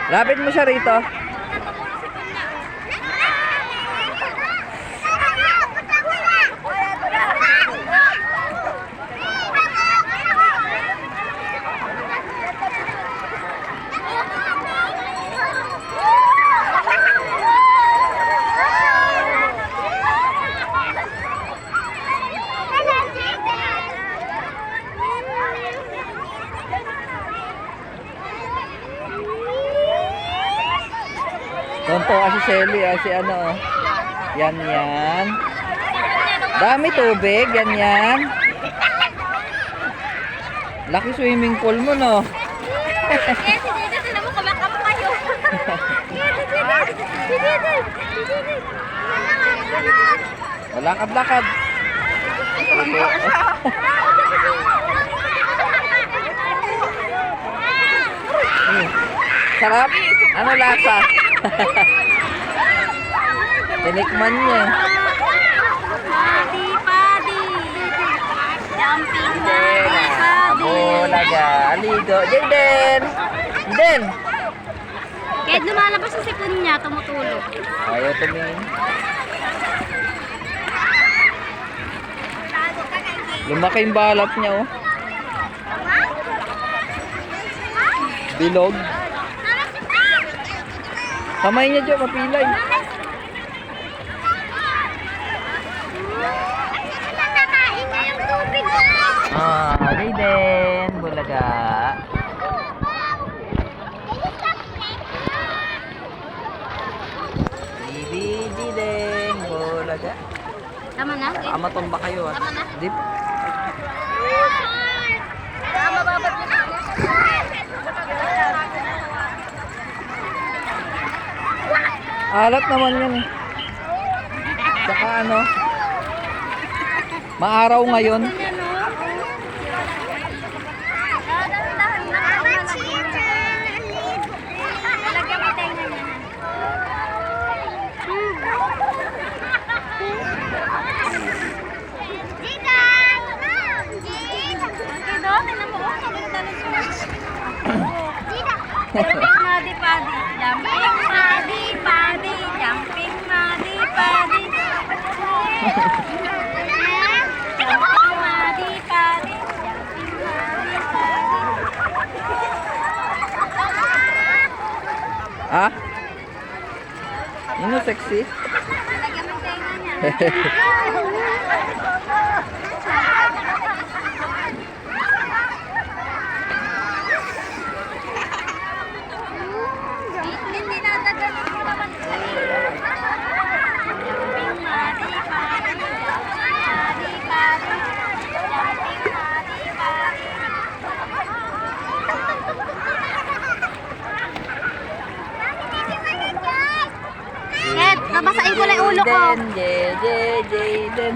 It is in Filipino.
Lapit mo siya rito. Tonto kasi Shelly, si ano, yan yan. Dami tubig, yan yan. Laki swimming pool mo, no? Lakad-lakad. Sarap? Ano lasa? Tinikman niya. Padi. Jumping padi. Bulaga. Aligo. Jaden! Jaden! Kahit lumalabas sa sipon niya, tumutulog. Ayaw tumingin. Lumaki yung balat niya, oh. Bilog. Kamay niya dyan, mapilay. Nakakain niya yung tubig. Jaden, bulaga. Jaden, bulaga. Tama na? Matumba kayo, ah. Tama na? Di pa. Mababat mo na. Alat naman yan, eh. Saka ano, maaraw ngayon. Madi padi, jumping padi, jumping madi padi. Jumping madi padi, jumping madi padi. Ah? Ano sexy? Lagyan mo tenga niya. Hindi nadagan mo naman. Jumping madi padi, madi padi, jumping madi padi. Ed, babasain ko lang ulo ko. Jaden.